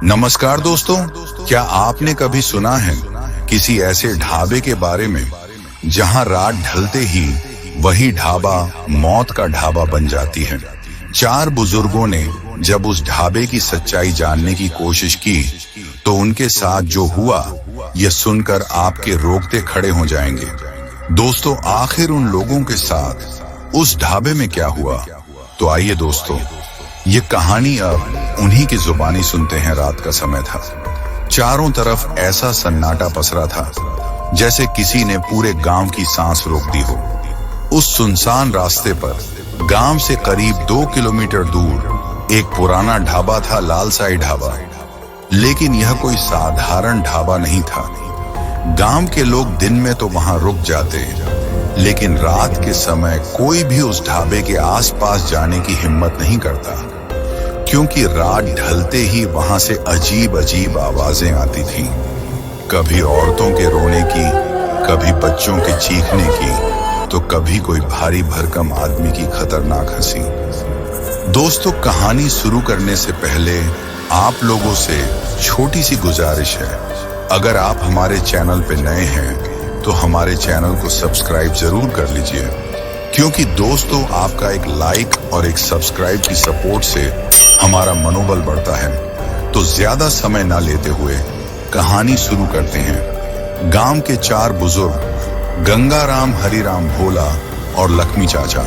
नमस्कार दोस्तों, क्या आपने कभी सुना है किसी ऐसे ढाबे के बारे में जहां रात ढलते ही वही ढाबा मौत का ढाबा बन जाती है। चार बुजुर्गों ने जब उस ढाबे की सच्चाई जानने की कोशिश की तो उनके साथ जो हुआ यह सुनकर आपके रोंगटे खड़े हो जाएंगे। दोस्तों, आखिर उन लोगों के साथ उस ढाबे में क्या हुआ? तो आइए दोस्तों, ये कहानी अब उन्हीं की जुबानी सुनते हैं। रात का समय था, चारों तरफ ऐसा सन्नाटा पसरा था जैसे किसी ने पूरे गांव की सांस रोक दी हो। उस सुनसान रास्ते पर गांव से करीब 2 किलोमीटर दूर एक पुराना ढाबा था, लाल साई ढाबा। लेकिन यह कोई साधारण ढाबा नहीं था। गांव के लोग दिन में तो वहां रुक जाते, लेकिन रात के समय कोई भी उस ढाबे के आसपास जाने की हिम्मत नहीं करता, क्योंकि रात ढलते ही वहां से अजीब अजीब आवाजें आती थीं। कभी औरतों के रोने की, कभी बच्चों के चीखने की, तो कभी कोई भारी भरकम आदमी की खतरनाक हंसी। दोस्तों, कहानी शुरू करने से पहले आप लोगों से छोटी सी गुजारिश है। अगर आप हमारे चैनल पे नए हैं तो हमारे चैनल को सब्सक्राइब जरूर कर लीजिए, क्योंकि दोस्तों आपका एक लाइक और एक सब्सक्राइब की सपोर्ट से हमारा मनोबल बढ़ता है। तो ज्यादा समय ना लेते हुए कहानी शुरू करते हैं। गांव के चार बुजुर्ग गंगाराम, हरिराम, भोला और लक्ष्मी चाचा,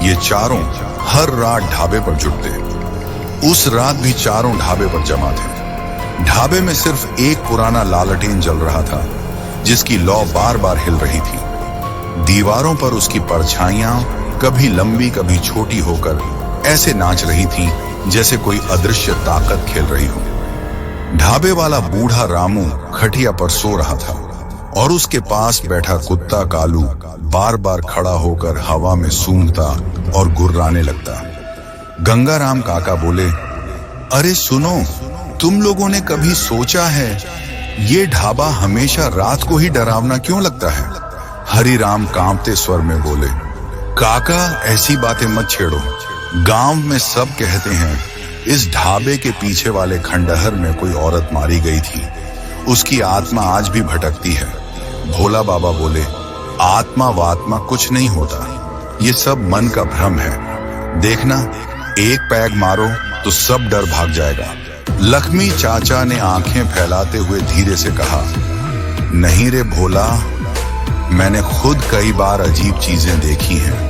ये चारों हर रात ढाबे पर जुटते। उस रात भी चारों ढाबे पर जमा थे। ढाबे में सिर्फ एक पुराना लालटेन जल रहा था, जिसकी लौ बार बार हिल रही थी। दीवारों पर उसकी परछाइयां कभी लंबी कभी छोटी होकर ऐसे नाच रही थीं जैसे कोई अदृश्य ताकत खेल रही हो। ढाबे वाला बूढ़ा रामू खटिया पर सो रहा था और उसके पास बैठा कुत्ता कालू बार बार खड़ा होकर हवा में सूंघता और गुर्राने लगता। गंगाराम काका बोले, अरे सुनो, तुम लोगों ने कभी सोचा है ये ढाबा हमेशा रात को ही डरावना क्यों लगता है? हरिराम कांपते स्वर में बोले, काका ऐसी बातें मत छेड़ो। गांव में सब कहते हैं इस ढाबे के पीछे वाले खंडहर में कोई औरत मारी गई थी, उसकी आत्मा आज भी भटकती है। भोला बाबा बोले, आत्मा वात्मा कुछ नहीं होता, ये सब मन का भ्रम है। देखना, एक पैग मारो तो सब डर भाग जाएगा। लक्ष्मी चाचा ने आंखें फैलाते हुए धीरे से कहा, नहीं रे भोला, मैंने खुद कई बार अजीब चीजें देखी हैं।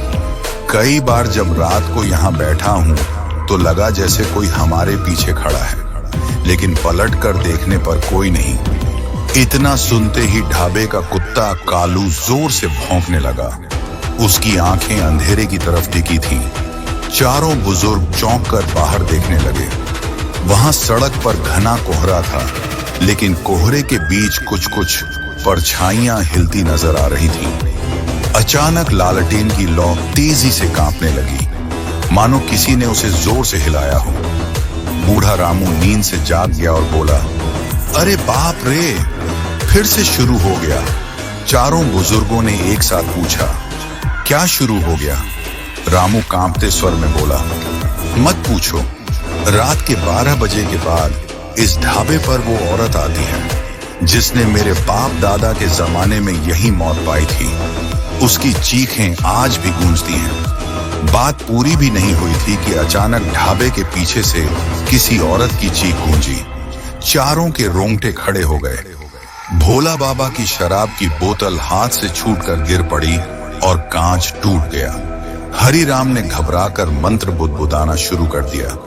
कई बार जब रात को यहाँ बैठा हूँ तो लगा जैसे कोई हमारे पीछे खड़ा है, लेकिन पलट कर देखने पर कोई नहीं। इतना सुनते ही ढाबे का कुत्ता कालू जोर से भौंकने लगा। उसकी आंखें अंधेरे की तरफ टिकी थीं। चारों बुजुर्ग चौंक कर बाहर देखने लगे। वहां सड़क पर घना कोहरा था, लेकिन कोहरे के बीच कुछ कुछ परछाइयां हिलती नजर आ रही थीं। अचानक लालटेन की लौ तेजी से कांपने लगी, मानो किसी ने उसे जोर से हिलाया हो। बूढ़ा रामू नींद से जाग गया और बोला, अरे बाप रे, फिर से शुरू हो गया। चारों बुजुर्गों ने एक साथ पूछा, क्या शुरू हो गया? रामू कांपते स्वर में बोला, मत पूछो। रात के 12 बजे के बाद इस ढाबे पर वो औरत आती है जिसने मेरे बाप दादा के जमाने में यही मौत पाई थी। उसकी चीखें आज भी गूंजती हैं। बात पूरी भी नहीं हुई थी कि अचानक ढाबे के पीछे से किसी औरत की चीख गूंजी। चारों के रोंगटे खड़े हो गए। भोला बाबा की शराब की बोतल हाथ से छूटकर गिर पड़ी और कांच टूट गया। हरिराम ने घबराकर मंत्र बुदबुदाना शुरू कर दिया।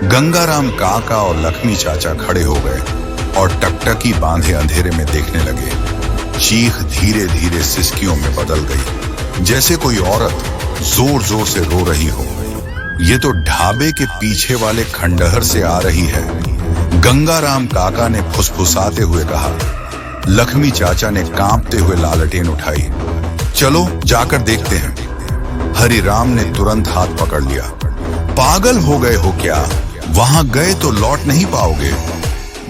गंगाराम काका और लक्ष्मी चाचा खड़े हो गए और टकटकी बांधे अंधेरे में देखने लगे। चीख धीरे धीरे सिसकियों में बदल गई, जैसे कोई औरत जोर जोर से रो रही हो। ये तो ढाबे के पीछे वाले खंडहर से आ रही है, गंगाराम काका ने फुसफुसाते हुए कहा। लक्ष्मी चाचा ने कांपते हुए लालटेन उठाई। चलो जाकर देखते हैं। हरिराम ने तुरंत हाथ पकड़ लिया। पागल हो गए हो क्या? वहां गए तो लौट नहीं पाओगे।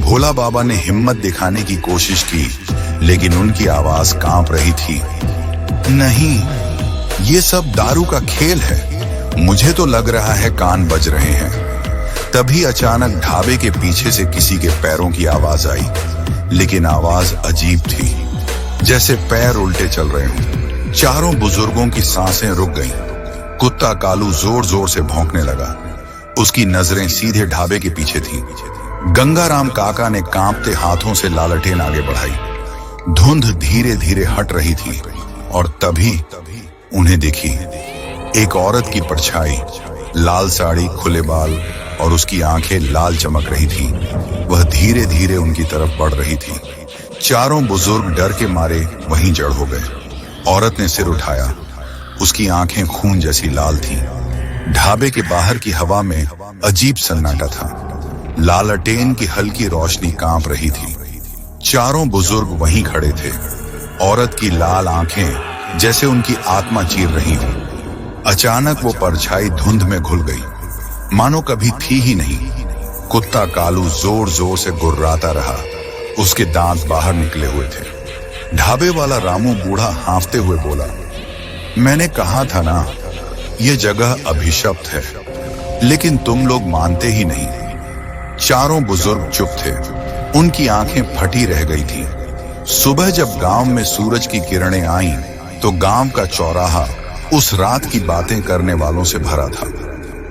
भोला बाबा ने हिम्मत दिखाने की कोशिश की, लेकिन उनकी आवाज कांप रही थी। नहीं, ये सब दारू का खेल है। मुझे तो लग रहा है कान बज रहे हैं। तभी अचानक ढाबे के पीछे से किसी के पैरों की आवाज आई, लेकिन आवाज अजीब थी, जैसे पैर उल्टे चल रहे हों। चारों बुजुर्गों की सांसें रुक गईं। कुत्ता कालू जोर जोर से भौंकने लगा। उसकी नजरें सीधे ढाबे के पीछे थीं। गंगाराम काका ने कांपते हाथों से लालटेन आगे बढ़ाई। धुंध धीरे धीरे हट रही थी और तभी उन्हें दिखी एक औरत की परछाई, लाल साड़ी, खुले बाल और उसकी आंखें लाल चमक रही थी। वह धीरे धीरे उनकी तरफ बढ़ रही थी। चारों बुजुर्ग डर के मारे वहीं जड़ हो गए। औरत ने सिर उठाया। उसकी आंखें खून जैसी लाल थीं। ढाबे के बाहर की हवा में अजीब सन्नाटा था। लालटेन की हल्की रोशनी कांप रही थी। चारों बुजुर्ग वहीं खड़े थे। औरत की लाल आंखें जैसे उनकी आत्मा चीर रही हो। अचानक वो परछाई धुंध में घुल गई, मानो कभी थी ही नहीं। कुत्ता कालू जोर जोर से गुर्राता रहा। उसके दांत बाहर निकले हुए थे। ढाबे वाला रामू बूढ़ा हांफते हुए बोला, मैंने कहा था ना, ये जगह अभिशप्त है, लेकिन तुम लोग मानते ही नहीं। चारों बुजुर्ग चुप थे। उनकी आंखें फटी रह गई थीं। सुबह जब गांव में सूरज की किरणें आईं, तो गांव का चौराहा उस रात की बातें करने वालों से भरा था।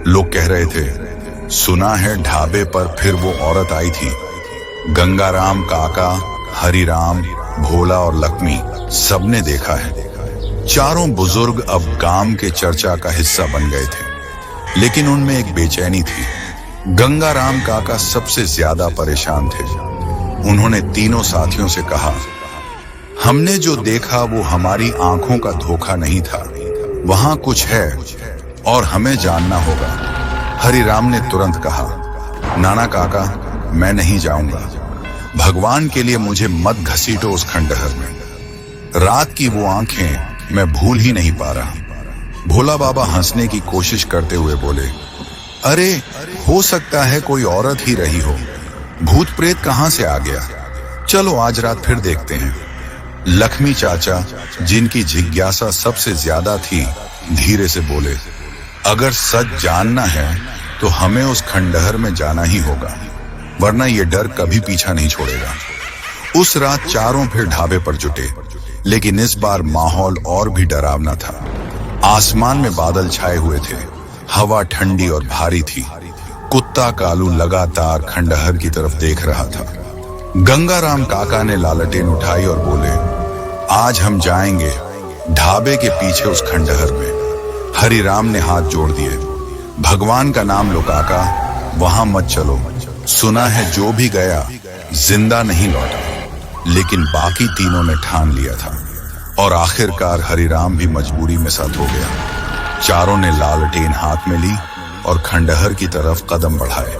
लोग कह रहे थे, सुना है ढाबे पर फिर वो औरत आई थी। गंगाराम काका, हरिराम, भोला और लक्ष्मी सबने देखा है। चारों बुजुर्ग अब गांव के चर्चा का हिस्सा बन गए थे, लेकिन उनमें एक बेचैनी थी। गंगाराम काका सबसे ज्यादा परेशान थे। उन्होंने तीनों साथियों से कहा, हमने जो देखा वो हमारी आंखों का धोखा नहीं था। वहां कुछ है और हमें जानना होगा। हरिराम ने तुरंत कहा, नाना काका, मैं नहीं जाऊंगा। भगवान के लिए मुझे मत घसीटो उस खंडहर में। रात की वो आंखें मैं भूल ही नहीं पा रहा। भोला बाबा हंसने की कोशिश करते हुए बोले, अरे हो सकता है कोई औरत ही रही हो। भूत प्रेत कहां से आ गया? चलो आज रात फिर देखते हैं। लक्ष्मी चाचा, जिनकी जिज्ञासा सबसे ज्यादा थी, धीरे से बोले, अगर सच जानना है तो हमें उस खंडहर में जाना ही होगा, वरना ये डर कभी पीछा नहीं छोड़ेगा। उस रात चारों फिर ढाबे पर जुटे, लेकिन इस बार माहौल और भी डरावना था। आसमान में बादल छाए हुए थे। हवा ठंडी और भारी थी। कुत्ता कालू लगातार खंडहर की तरफ देख रहा था। गंगाराम काका ने लालटेन उठाई और बोले, आज हम जाएंगे ढाबे के पीछे उस खंडहर में। हरिराम ने हाथ जोड़ दिए, भगवान का नाम लो काका, वहां मत चलो। सुना है जो भी गया जिंदा नहीं लौटा। लेकिन बाकी तीनों ने ठान लिया था और आखिरकार हरिराम भी मजबूरी में साथ हो गया। चारों ने लालटेन हाथ में ली और खंडहर की तरफ कदम बढ़ाए।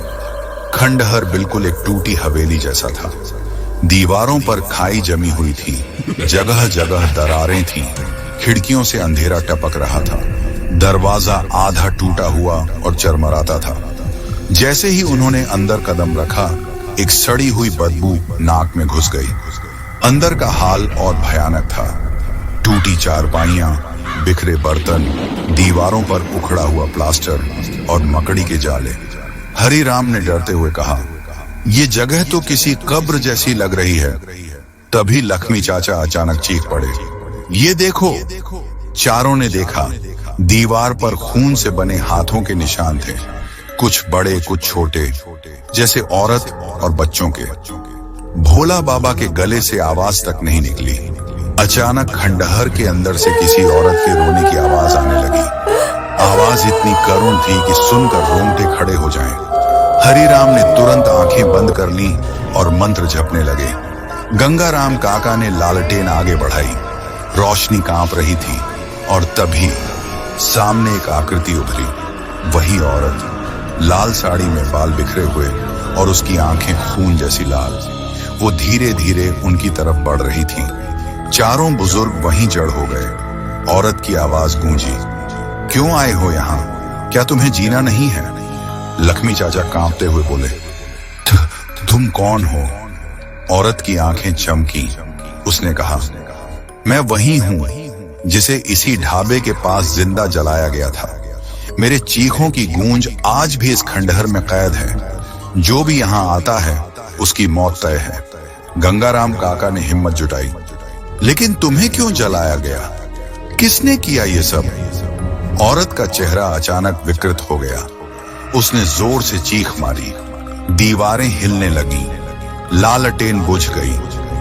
खंडहर बिल्कुल एक टूटी हवेली जैसा था। दीवारों पर खाई जमी हुई थी। जगह जगह दरारें थीं। खिड़कियों से अंधेरा टपक रहा था। दरवाजा आधा टूटा हुआ और चरमराता था। जैसे ही उन्होंने अंदर कदम रखा, एक सड़ी हुई बदबू नाक में घुस गई। अंदर का हाल और भयानक था। टूटी चारपाइयां, बिखरे बर्तन, दीवारों पर उखड़ा हुआ प्लास्टर और मकड़ी के जाले। हरिराम ने डरते हुए कहा, ये जगह तो किसी कब्र जैसी लग रही है। तभी लक्ष्मी चाचा अचानक चीख पड़े, ये देखो। चारों ने देखा, दीवार पर खून से बने हाथों के निशान थे, कुछ बड़े कुछ छोटे, जैसे औरत और बच्चों के। भोला बाबा के गले से आवाज तक नहीं निकली। अचानक खंडहर के अंदर से किसी औरत के रोने की आवाज आने लगी। आवाज इतनी करुण थी कि सुनकर रोंगटे खड़े हो जाएं। हरिराम ने तुरंत आंखें बंद कर लीं और मंत्र जपने लगे। गंगाराम काका ने लालटेन आगे बढ़ाई। रोशनी कांप रही थी और तभी सामने एक आकृति उभरी। वही औरत, लाल साड़ी में बाल बिखरे हुए और उसकी आंखें खून जैसी लाल। वो धीरे धीरे उनकी तरफ बढ़ रही थी। चारों बुजुर्ग वहीं जड़ हो गए। औरत की आवाज गूंजी, क्यों आए हो यहाँ? क्या तुम्हें जीना नहीं है? लक्ष्मी चाचा कांपते हुए बोले, तुम कौन हो? औरत की आंखें चमकी। उसने कहा, मैं वही हूं जिसे इसी ढाबे के पास जिंदा जलाया गया था। मेरे चीखों की गूंज आज भी इस खंडहर में कैद है। जो भी यहाँ आता है उसकी मौत तय है। गंगाराम काका ने हिम्मत जुटाई। लेकिन तुम्हें क्यों जलाया गया? किसने किया ये सब? औरत का चेहरा अचानक विकृत हो गया। उसने जोर से चीख मारी। दीवारें हिलने लगी, लालटेन बुझ गई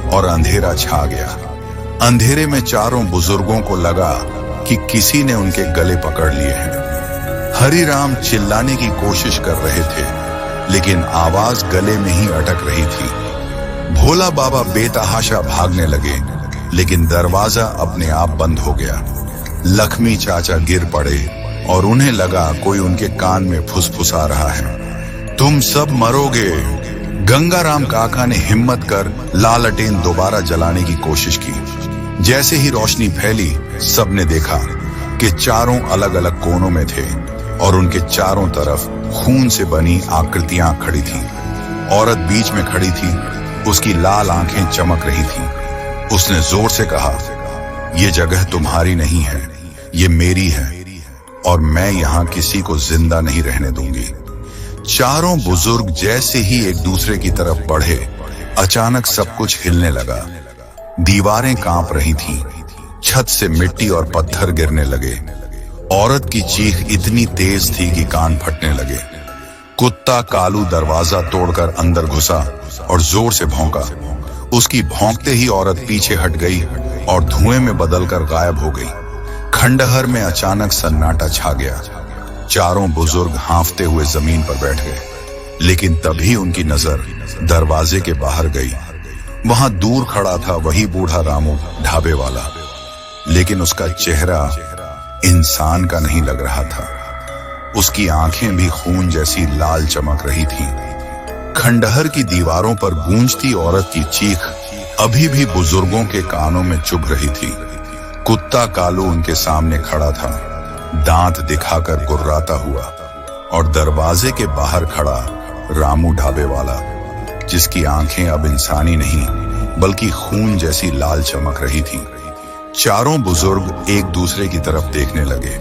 और अंधेरा छा गया। अंधेरे में चारों बुजुर्गों को लगा कि किसी ने उनके गले पकड़ लिए हैं। हरिराम चिल्लाने की कोशिश कर रहे थे, लेकिन आवाज गले में ही अटक रही थी। भोला बाबा बेतहाशा भागने लगे, लेकिन दरवाजा अपने आप बंद हो गया। लक्ष्मी चाचा गिर पड़े और उन्हें लगा कोई उनके कान में फुसफुसा रहा है। तुम सब मरोगे। गंगाराम काका ने हिम्मत कर लालटेन दोबारा जलाने की कोशिश की। जैसे ही रोशनी फैली, सबने देखा कि चारों अलग अलग कोनों में थे और उनके चारों तरफ खून से बनी आकृतियां खड़ी थीं। औरत बीच में खड़ी थी, उसकी लाल आंखें चमक रही थीं। उसने जोर से कहा, ये जगह तुम्हारी नहीं है, ये मेरी है और मैं यहाँ किसी को जिंदा नहीं रहने दूंगी। चारों बुजुर्ग जैसे ही एक दूसरे की तरफ बढ़े, अचानक सब कुछ हिलने लगा। दीवारें कांप रही थीं, छत से मिट्टी और पत्थर गिरने लगे। औरत की चीख इतनी तेज थी कि कान फटने लगे। कुत्ता कालू दरवाजा तोड़कर अंदर घुसा और जोर से भौंका। उसकी भौंकते ही औरत पीछे हट गई और धुएं में बदलकर गायब हो गई। खंडहर में अचानक सन्नाटा छा गया। चारों बुजुर्ग हांफते हुए जमीन पर बैठ गए, लेकिन तभी उनकी नजर दरवाजे के बाहर गई। वहां दूर खड़ा था वही बूढ़ा रामू, ढाबे वाला, लेकिन उसका चेहरा इंसान का नहीं लग रहा था। उसकी आंखें भी खून जैसी लाल चमक रही थीं। खंडहर की दीवारों पर गूंजती औरत की चीख अभी भी बुजुर्गों के कानों में चुभ रही थी। कुत्ता कालू उनके सामने खड़ा था, दांत दिखाकर गुर्राता हुआ, और दरवाजे के बाहर खड़ा रामू, ढाबे वाला, जिसकी आंखें अब इंसानी नहीं बल्कि खून जैसी लाल चमक रही थीं। चारों बुजुर्ग एक दूसरे की तरफ देखने लगे।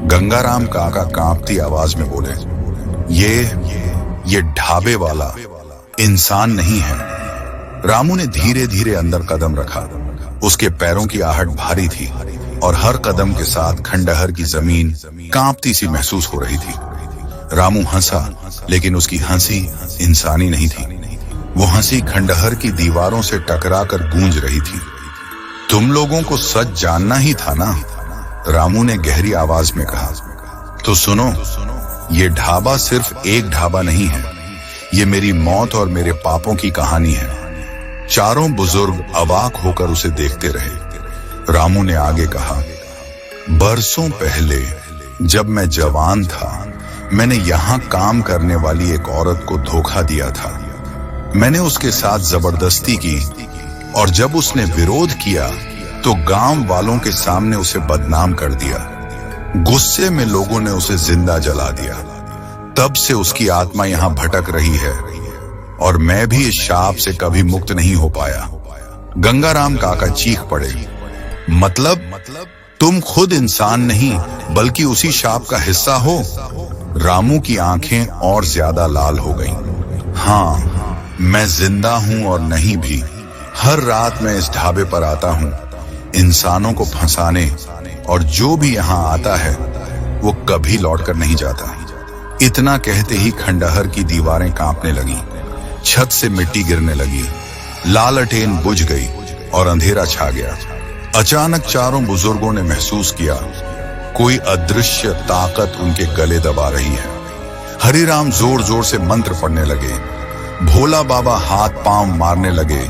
गंगाराम काका कांपती आवाज में बोले, ये ढाबे वाला इंसान नहीं है। रामू ने धीरे धीरे अंदर कदम रखा। उसके पैरों की आहट भारी थी और हर कदम के साथ खंडहर की जमीन कांपती सी महसूस हो रही थी। रामू हंसा, लेकिन उसकी हंसी इंसानी नहीं थी। वो हंसी खंडहर की दीवारों से टकराकर गूंज रही थी। तुम लोगों को सच जानना ही था ना? रामू ने गहरी आवाज में कहा। तो सुनो, ये ढाबा सिर्फ एक ढाबा नहीं है, ये मेरी मौत और मेरे पापों की कहानी है। चारों बुजुर्ग अवाक होकर उसे देखते रहे। रामू ने आगे कहा, बरसों पहले जब मैं जवान था, मैंने यहाँ काम करने वाली एक औरत को धोखा दिया था। मैंने उसके साथ जबरदस्ती की और जब उसने विरोध किया तो गांव वालों के सामने उसे बदनाम कर दिया। गुस्से में लोगों ने उसे जिंदा जला दिया। तब से उसकी आत्मा यहाँ भटक रही है और मैं भी इस शाप से कभी मुक्त नहीं हो पाया। गंगाराम काका चीख पड़े, मतलब तुम खुद इंसान नहीं बल्कि उसी शाप का हिस्सा हो? रामू की आंखें और ज्यादा लाल हो गईं। हाँ, मैं जिंदा हूं और नहीं भी। हर रात मैं इस ढाबे पर आता हूं, इंसानों को फंसाने, और जो भी यहाँ आता है वो कभी लौटकर नहीं जाता। इतना कहते ही खंडहर की दीवारें कांपने लगी, छत से मिट्टी गिरने लगी, लालटेन बुझ गई और अंधेरा छा गया। अचानक चारों बुजुर्गों ने महसूस किया कोई अदृश्य ताकत उनके गले दबा रही है। हरिराम जोर जोर से मंत्र पढ़ने लगे। भोला बाबा हाथ पांव मारने लगे,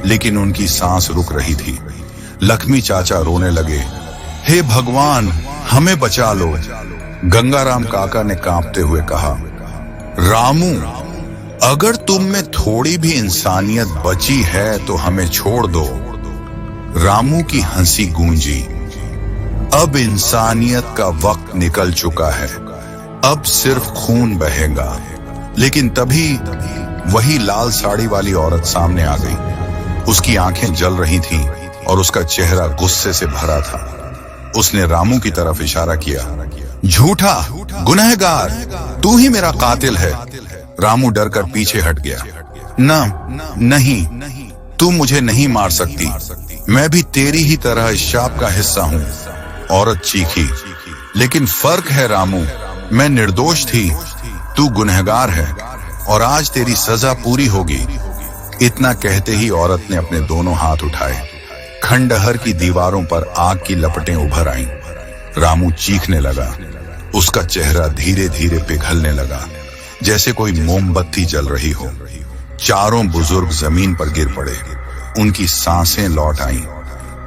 लेकिन उनकी सांस रुक रही थी। लक्ष्मी चाचा रोने लगे, हे भगवान, हमें बचा लो। गंगाराम काका ने कांपते हुए कहा, रामू, अगर तुम में थोड़ी भी इंसानियत बची है तो हमें छोड़ दो। रामू की हंसी गूंजी, अब इंसानियत का वक्त निकल चुका है, अब सिर्फ खून बहेगा। लेकिन तभी वही लाल साड़ी वाली औरत सामने आ गई। उसकी आंखें जल रही थीं और उसका चेहरा गुस्से से भरा था। उसने रामू की तरफ इशारा किया, झूठा, गुनहगार, तू ही मेरा कातिल है। रामू डर कर पीछे हट गया। नहीं, तू मुझे नहीं मार सकती, मैं भी तेरी ही तरह इस शाप का हिस्सा हूँ। औरत चीखी, लेकिन फर्क है रामू, मैं निर्दोष थी, तू गुनहगार है और आज तेरी सजा पूरी होगी। इतना कहते ही औरत ने अपने दोनों हाथ उठाए। खंडहर की दीवारों पर आग की लपटें उभर आईं। रामू चीखने लगा। उसका चेहरा धीरे धीरे पिघलने लगा, जैसे कोई मोमबत्ती जल रही हो। चारों बुजुर्ग जमीन पर गिर पड़े। उनकी सांसें लौट आईं।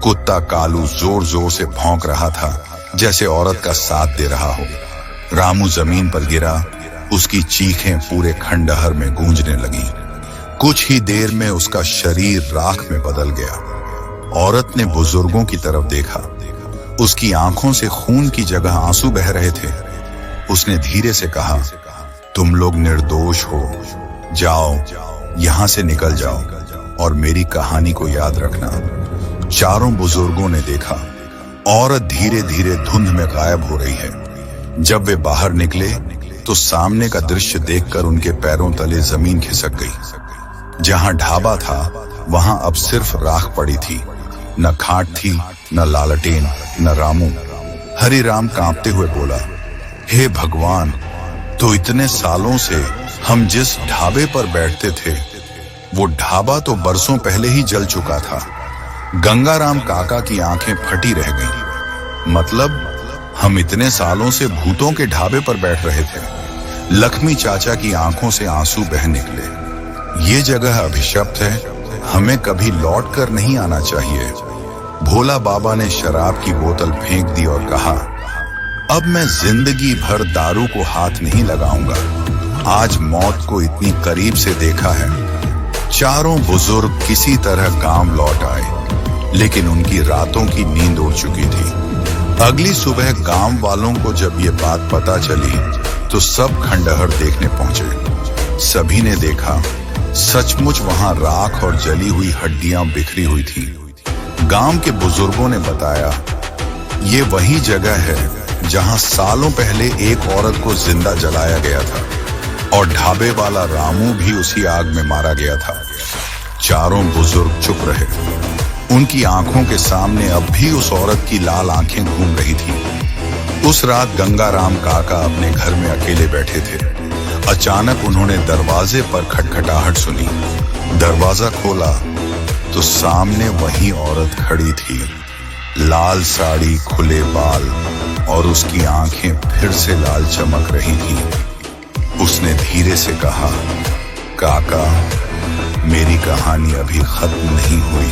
कुत्ता कालू जोर जोर से भौंक रहा था, जैसे औरत का साथ दे रहा हो। रामू जमीन पर गिरा। उसकी चीखें पूरे खंडहर में गूंजने लगीं। कुछ ही देर में उसका शरीर राख में बदल गया। औरत ने बुजुर्गों की तरफ देखा। उसकी आंखों से खून की जगह आंसू बह रहे थे। उसने धीरे से कहा, तुम लोग निर्दोष हो, जाओ, यहां से निकल जाओ और मेरी कहानी को याद रखना। चारों बुजुर्गों ने देखा, औरत धीरे धीरे धुंध में गायब हो रही है। जब वे बाहर निकले तो सामने का दृश्य देखकर उनके पैरों तले जमीन खिसक गई। जहां ढाबा था वहां अब सिर्फ राख पड़ी थी। न खाट थी, न लालटेन, न रामू। हरिराम कांपते हुए बोला, हे भगवान, तो इतने सालों से हम जिस ढाबे पर बैठते थे, वो ढाबा तो बरसों पहले ही जल चुका था। गंगाराम काका की आंखें फटी रह गईं। मतलब हम इतने सालों से भूतों के ढाबे पर बैठ रहे थे। लक्ष्मी चाचा की आंखों से आंसू बह निकले। ये जगह अभिशप्त है, हमें कभी लौट कर नहीं आना चाहिए। भोला बाबा ने शराब की बोतल फेंक दी और कहा, अब मैं जिंदगी भर दारू को हाथ नहीं लगाऊंगा। आज मौत को इतनी करीब से देखा है। चारों बुजुर्ग किसी तरह गांव लौट आए, लेकिन उनकी रातों की नींद उड़ चुकी थी। अगली सुबह गांव वालों को जब ये बात पता चली तो सब खंडहर देखने पहुंचे। सभी ने देखा, सचमुच वहां राख और जली हुई हड्डियां बिखरी हुई थी। गांव के बुजुर्गों ने बताया, ये वही जगह है जहां सालों पहले एक औरत को जिंदा जलाया गया था और ढाबे वाला रामू भी उसी आग में मारा गया था। चारों बुजुर्ग चुप रहे। उनकी आंखों के सामने अब भी उस औरत की लाल आंखें घूम रही थी। उस रात गंगाराम काका अपने घर में अकेले बैठे थे। अचानक उन्होंने दरवाजे पर खटखटाहट सुनी। दरवाजा खोला तो सामने वही औरत खड़ी थी। लाल साड़ी, खुले बाल और उसकी आंखें फिर से लाल चमक रही थी। उसने धीरे से कहा, काका, मेरी कहानी अभी खत्म नहीं हुई।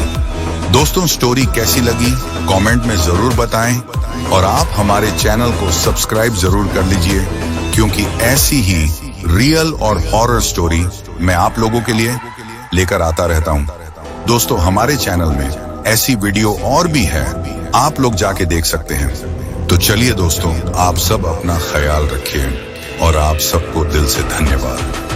दोस्तों, स्टोरी कैसी लगी कमेंट में जरूर बताएं और आप हमारे चैनल को सब्सक्राइब जरूर कर लीजिए, क्योंकि ऐसी ही रियल और हॉरर स्टोरी मैं आप लोगों के लिए लेकर आता रहता हूं। दोस्तों, हमारे चैनल में ऐसी वीडियो और भी है, आप लोग जाके देख सकते हैं। तो चलिए दोस्तों, आप सब अपना ख्याल रखिए और आप सबको दिल से धन्यवाद।